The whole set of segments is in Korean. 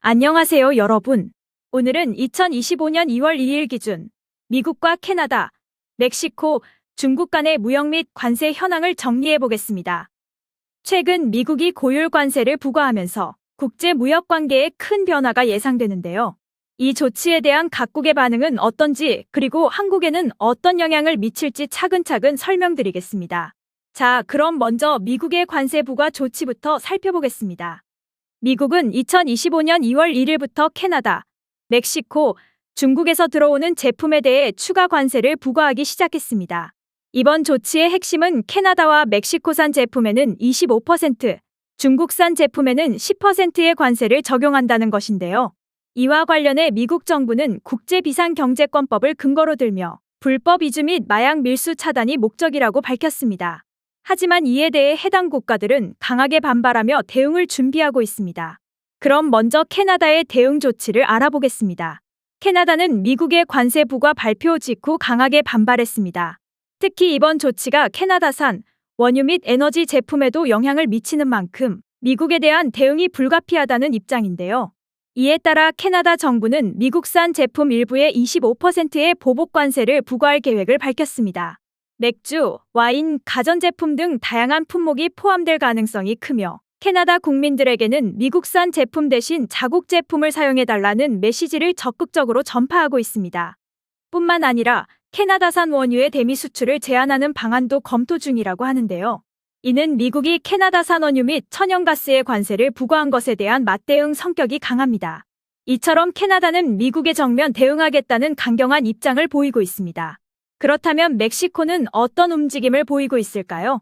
안녕하세요, 여러분. 오늘은 2025년 2월 2일 기준 미국과 캐나다, 멕시코, 중국 간의 무역 및 관세 현황을 정리해 보겠습니다. 최근 미국이 고율 관세를 부과하면서 국제 무역 관계에 큰 변화가 예상되는데요. 이 조치에 대한 각국의 반응은 어떤지, 그리고 한국에는 어떤 영향을 미칠지 차근차근 설명드리겠습니다. 자, 그럼 먼저 미국의 관세 부과 조치부터 살펴보겠습니다. 미국은 2025년 2월 1일부터 캐나다, 멕시코, 중국에서 들어오는 제품에 대해 추가 관세를 부과하기 시작했습니다. 이번 조치의 핵심은 캐나다와 멕시코산 제품에는 25%, 중국산 제품에는 10%의 관세를 적용한다는 것인데요. 이와 관련해 미국 정부는 국제비상경제권법을 근거로 들며 불법 이주 및 마약 밀수 차단이 목적이라고 밝혔습니다. 하지만 이에 대해 해당 국가들은 강하게 반발하며 대응을 준비하고 있습니다. 그럼 먼저 캐나다의 대응 조치를 알아보겠습니다. 캐나다는 미국의 관세 부과 발표 직후 강하게 반발했습니다. 특히 이번 조치가 캐나다산 원유 및 에너지 제품에도 영향을 미치는 만큼 미국에 대한 대응이 불가피하다는 입장인데요. 이에 따라 캐나다 정부는 미국산 제품 일부에 25%의 보복 관세를 부과할 계획을 밝혔습니다. 맥주, 와인, 가전제품 등 다양한 품목이 포함될 가능성이 크며 캐나다 국민들에게는 미국산 제품 대신 자국 제품을 사용해달라는 메시지를 적극적으로 전파하고 있습니다. 뿐만 아니라 캐나다산 원유의 대미 수출을 제한하는 방안도 검토 중이라고 하는데요. 이는 미국이 캐나다산 원유 및 천연가스의 관세를 부과한 것에 대한 맞대응 성격이 강합니다. 이처럼 캐나다는 미국에 정면 대응하겠다는 강경한 입장을 보이고 있습니다. 그렇다면 멕시코는 어떤 움직임을 보이고 있을까요?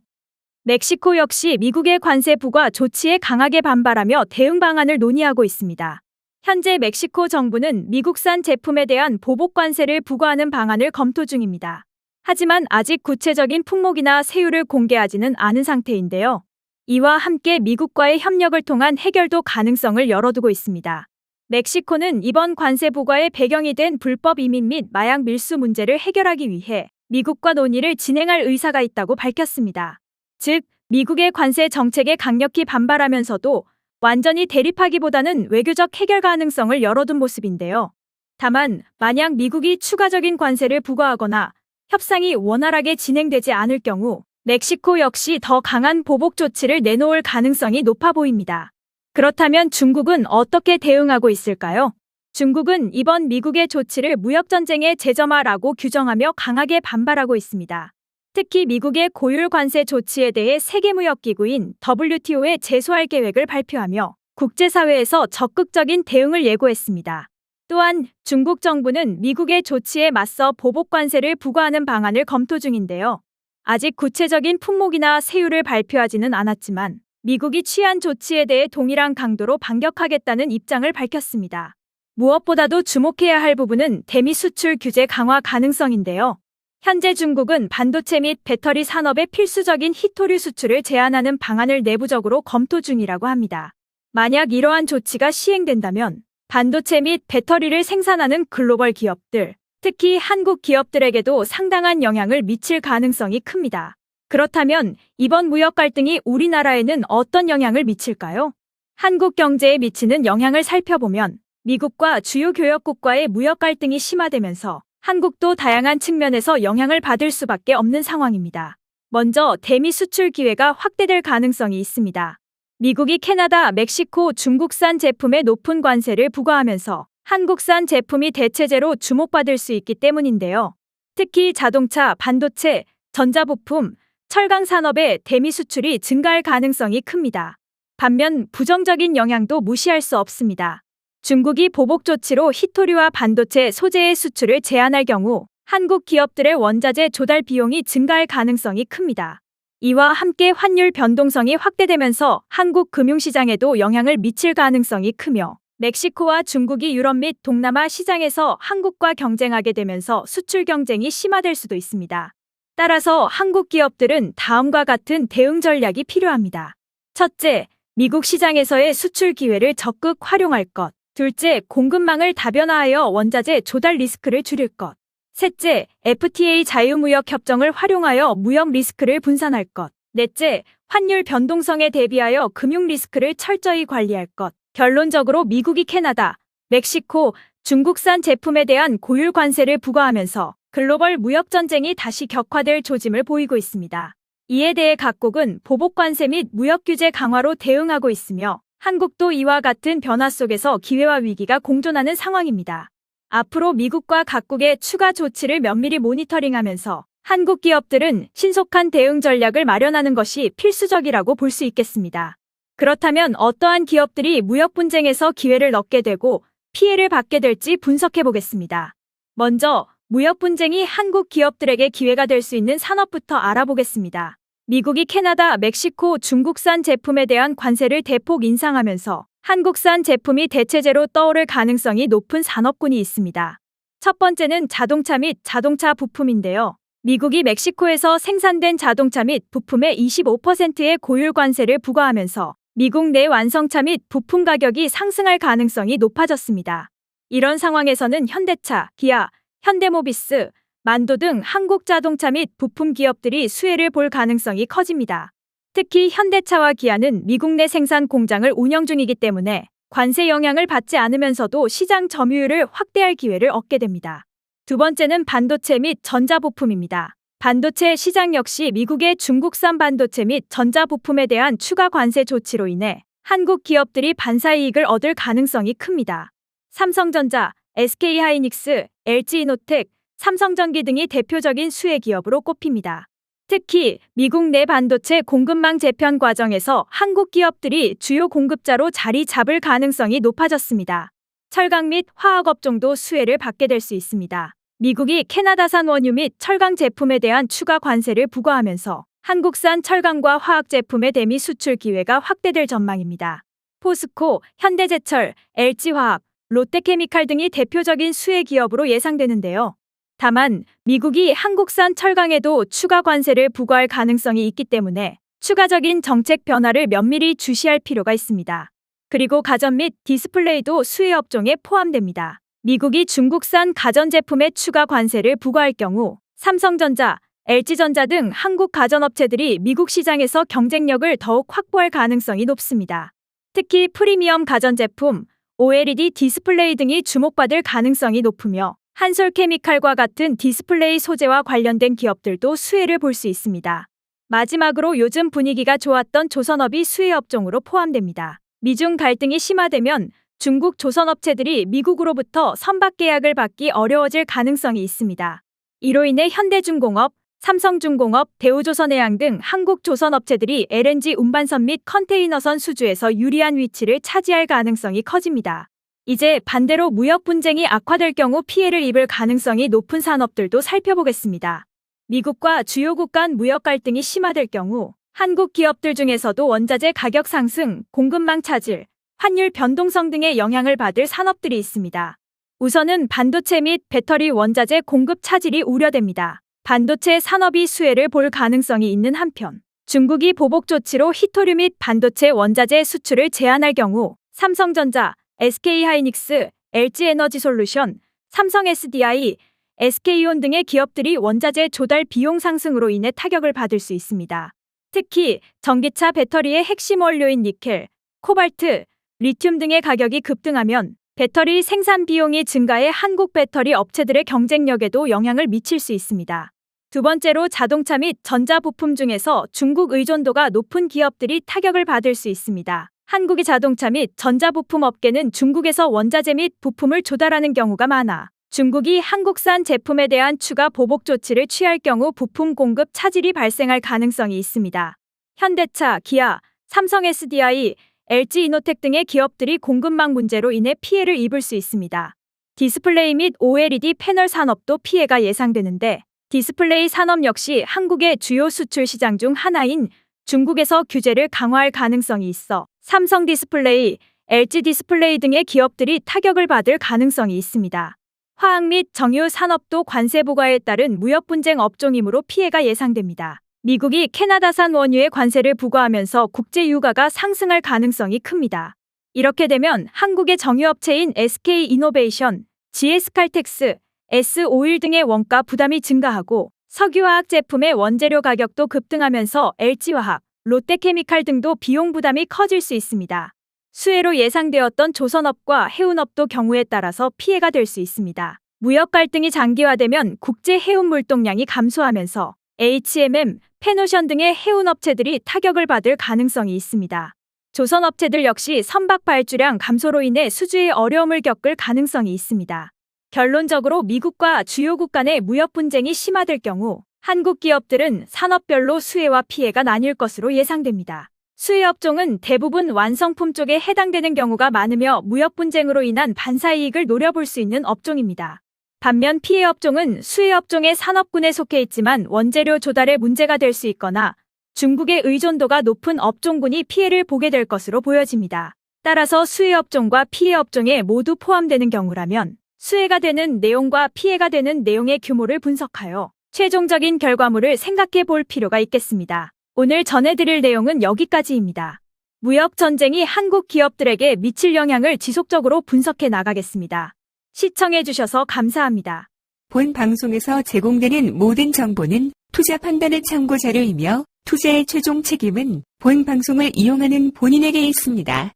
멕시코 역시 미국의 관세 부과 조치에 강하게 반발하며 대응 방안을 논의하고 있습니다. 현재 멕시코 정부는 미국산 제품에 대한 보복 관세를 부과하는 방안을 검토 중입니다. 하지만 아직 구체적인 품목이나 세율을 공개하지는 않은 상태인데요. 이와 함께 미국과의 협력을 통한 해결도 가능성을 열어두고 있습니다. 멕시코는 이번 관세 부과의 배경이 된 불법 이민 및 마약 밀수 문제를 해결하기 위해 미국과 논의를 진행할 의사가 있다고 밝혔습니다. 즉, 미국의 관세 정책에 강력히 반발하면서도 완전히 대립하기보다는 외교적 해결 가능성을 열어둔 모습인데요. 다만, 만약 미국이 추가적인 관세를 부과하거나 협상이 원활하게 진행되지 않을 경우 멕시코 역시 더 강한 보복 조치를 내놓을 가능성이 높아 보입니다. 그렇다면 중국은 어떻게 대응하고 있을까요? 중국은 이번 미국의 조치를 무역전쟁의 재점화라고 규정하며 강하게 반발하고 있습니다. 특히 미국의 고율 관세 조치에 대해 세계무역기구인 WTO에 제소할 계획을 발표하며 국제사회에서 적극적인 대응을 예고했습니다. 또한 중국 정부는 미국의 조치에 맞서 보복 관세를 부과하는 방안을 검토 중인데요. 아직 구체적인 품목이나 세율을 발표하지는 않았지만 미국이 취한 조치에 대해 동일한 강도로 반격하겠다는 입장을 밝혔습니다. 무엇보다도 주목해야 할 부분은 대미 수출 규제 강화 가능성인데요. 현재 중국은 반도체 및 배터리 산업의 필수적인 희토류 수출을 제한하는 방안을 내부적으로 검토 중이라고 합니다. 만약 이러한 조치가 시행된다면 반도체 및 배터리를 생산하는 글로벌 기업들, 특히 한국 기업들에게도 상당한 영향을 미칠 가능성이 큽니다. 그렇다면 이번 무역 갈등이 우리나라에는 어떤 영향을 미칠까요? 한국 경제에 미치는 영향을 살펴보면 미국과 주요 교역국과의 무역 갈등이 심화되면서 한국도 다양한 측면에서 영향을 받을 수밖에 없는 상황입니다. 먼저 대미 수출 기회가 확대될 가능성이 있습니다. 미국이 캐나다, 멕시코, 중국산 제품에 높은 관세를 부과하면서 한국산 제품이 대체제로 주목받을 수 있기 때문인데요. 특히 자동차, 반도체, 전자부품, 철강 산업의 대미 수출이 증가할 가능성이 큽니다. 반면 부정적인 영향도 무시할 수 없습니다. 중국이 보복 조치로 희토류와 반도체 소재의 수출을 제한할 경우 한국 기업들의 원자재 조달 비용이 증가할 가능성이 큽니다. 이와 함께 환율 변동성이 확대되면서 한국 금융시장에도 영향을 미칠 가능성이 크며 멕시코와 중국이 유럽 및 동남아 시장에서 한국과 경쟁하게 되면서 수출 경쟁이 심화될 수도 있습니다. 따라서 한국 기업들은 다음과 같은 대응 전략이 필요합니다. 첫째, 미국 시장에서의 수출 기회를 적극 활용할 것. 둘째, 공급망을 다변화하여 원자재 조달 리스크를 줄일 것. 셋째, FTA 자유무역 협정을 활용하여 무역 리스크를 분산할 것. 넷째, 환율 변동성에 대비하여 금융 리스크를 철저히 관리할 것. 결론적으로 미국이 캐나다, 멕시코, 중국산 제품에 대한 고율 관세를 부과하면서 글로벌 무역 전쟁이 다시 격화될 조짐을 보이고 있습니다. 이에 대해 각국은 보복 관세 및 무역 규제 강화로 대응하고 있으며 한국도 이와 같은 변화 속에서 기회와 위기가 공존하는 상황입니다. 앞으로 미국과 각국의 추가 조치를 면밀히 모니터링하면서 한국 기업들은 신속한 대응 전략을 마련하는 것이 필수적이라고 볼 수 있겠습니다. 그렇다면 어떠한 기업들이 무역 분쟁에서 기회를 얻게 되고 피해를 받게 될지 분석해 보겠습니다. 먼저 무역 분쟁이 한국 기업들에게 기회가 될 수 있는 산업부터 알아보겠습니다. 미국이 캐나다, 멕시코, 중국산 제품에 대한 관세를 대폭 인상하면서 한국산 제품이 대체제로 떠오를 가능성이 높은 산업군이 있습니다. 첫 번째는 자동차 및 자동차 부품인데요. 미국이 멕시코에서 생산된 자동차 및 부품에 25%의 고율 관세를 부과하면서 미국 내 완성차 및 부품 가격이 상승할 가능성이 높아졌습니다. 이런 상황에서는 현대차, 기아, 현대모비스, 만도 등 한국 자동차 및 부품 기업들이 수혜를 볼 가능성이 커집니다. 특히 현대차와 기아는 미국 내 생산 공장을 운영 중이기 때문에 관세 영향을 받지 않으면서도 시장 점유율을 확대할 기회를 얻게 됩니다. 두 번째는 반도체 및 전자부품입니다. 반도체 시장 역시 미국의 중국산 반도체 및 전자부품에 대한 추가 관세 조치로 인해 한국 기업들이 반사이익을 얻을 가능성이 큽니다. 삼성전자, SK하이닉스, LG이노텍, 삼성전기 등이 대표적인 수혜 기업으로 꼽힙니다. 특히 미국 내 반도체 공급망 재편 과정에서 한국 기업들이 주요 공급자로 자리 잡을 가능성이 높아졌습니다. 철강 및 화학 업종도 수혜를 받게 될 수 있습니다. 미국이 캐나다산 원유 및 철강 제품에 대한 추가 관세를 부과하면서 한국산 철강과 화학 제품의 대미 수출 기회가 확대될 전망입니다. 포스코, 현대제철, LG화학, 롯데케미칼 등이 대표적인 수혜 기업으로 예상되는데요. 다만 미국이 한국산 철강에도 추가 관세를 부과할 가능성이 있기 때문에 추가적인 정책 변화를 면밀히 주시할 필요가 있습니다. 그리고 가전 및 디스플레이도 수혜 업종에 포함됩니다. 미국이 중국산 가전제품에 추가 관세를 부과할 경우 삼성전자, LG전자 등 한국 가전업체들이 미국 시장에서 경쟁력을 더욱 확보할 가능성이 높습니다. 특히 프리미엄 가전제품, OLED 디스플레이 등이 주목받을 가능성이 높으며 한솔케미칼과 같은 디스플레이 소재와 관련된 기업들도 수혜를 볼 수 있습니다. 마지막으로 요즘 분위기가 좋았던 조선업이 수혜 업종으로 포함됩니다. 미중 갈등이 심화되면 중국 조선업체들이 미국으로부터 선박 계약을 받기 어려워질 가능성이 있습니다. 이로 인해 현대중공업, 삼성중공업, 대우조선해양 등 한국 조선업체들이 LNG 운반선 및 컨테이너선 수주에서 유리한 위치를 차지할 가능성이 커집니다. 이제 반대로 무역 분쟁이 악화될 경우 피해를 입을 가능성이 높은 산업들도 살펴보겠습니다. 미국과 주요국 간 무역 갈등이 심화될 경우 한국 기업들 중에서도 원자재 가격 상승, 공급망 차질, 환율 변동성 등의 영향을 받을 산업들이 있습니다. 우선은 반도체 및 배터리 원자재 공급 차질이 우려됩니다. 반도체 산업이 수혜를 볼 가능성이 있는 한편 중국이 보복 조치로 히토류 및 반도체 원자재 수출을 제한할 경우 삼성전자, SK하이닉스, LG에너지솔루션, 삼성 SDI, SK온 등의 기업들이 원자재 조달 비용 상승으로 인해 타격을 받을 수 있습니다. 특히 전기차 배터리의 핵심 원료인 니켈, 코발트, 리튬 등의 가격이 급등하면 배터리 생산 비용이 증가해 한국 배터리 업체들의 경쟁력에도 영향을 미칠 수 있습니다. 두 번째로 자동차 및 전자부품 중에서 중국 의존도가 높은 기업들이 타격을 받을 수 있습니다. 한국의 자동차 및 전자부품 업계는 중국에서 원자재 및 부품을 조달하는 경우가 많아 중국이 한국산 제품에 대한 추가 보복 조치를 취할 경우 부품 공급 차질이 발생할 가능성이 있습니다. 현대차, 기아, 삼성 SDI, LG이노텍 등의 기업들이 공급망 문제로 인해 피해를 입을 수 있습니다. 디스플레이 및 OLED 패널 산업도 피해가 예상되는데 디스플레이 산업 역시 한국의 주요 수출 시장 중 하나인 중국에서 규제를 강화할 가능성이 있어 삼성 디스플레이, LG 디스플레이 등의 기업들이 타격을 받을 가능성이 있습니다. 화학 및 정유 산업도 관세 부과에 따른 무역 분쟁 업종이므로 피해가 예상됩니다. 미국이 캐나다산 원유에 관세를 부과하면서 국제 유가가 상승할 가능성이 큽니다. 이렇게 되면 한국의 정유업체인 SK이노베이션, GS칼텍스, S-오일 등의 원가 부담이 증가하고 석유화학 제품의 원재료 가격도 급등하면서 LG화학, 롯데케미칼 등도 비용 부담이 커질 수 있습니다. 수혜로 예상되었던 조선업과 해운업도 경우에 따라서 피해가 될 수 있습니다. 무역 갈등이 장기화되면 국제 해운 물동량이 감소하면서 HMM, 페노션 등의 해운업체들이 타격을 받을 가능성이 있습니다. 조선업체들 역시 선박 발주량 감소로 인해 수주에 어려움을 겪을 가능성이 있습니다. 결론적으로 미국과 주요국 간의 무역 분쟁이 심화될 경우 한국 기업들은 산업별로 수혜와 피해가 나뉠 것으로 예상됩니다. 수혜업종은 대부분 완성품 쪽에 해당되는 경우가 많으며 무역 분쟁으로 인한 반사이익을 노려볼 수 있는 업종입니다. 반면 피해업종은 수혜업종의 산업군에 속해 있지만 원재료 조달에 문제가 될 수 있거나 중국의 의존도가 높은 업종군이 피해를 보게 될 것으로 보여집니다. 따라서 수혜업종과 피해업종에 모두 포함되는 경우라면 수혜가 되는 내용과 피해가 되는 내용의 규모를 분석하여 최종적인 결과물을 생각해 볼 필요가 있겠습니다. 오늘 전해드릴 내용은 여기까지입니다. 무역 전쟁이 한국 기업들에게 미칠 영향을 지속적으로 분석해 나가겠습니다. 시청해주셔서 감사합니다. 본 방송에서 제공되는 모든 정보는 투자 판단의 참고 자료이며 투자의 최종 책임은 본 방송을 이용하는 본인에게 있습니다.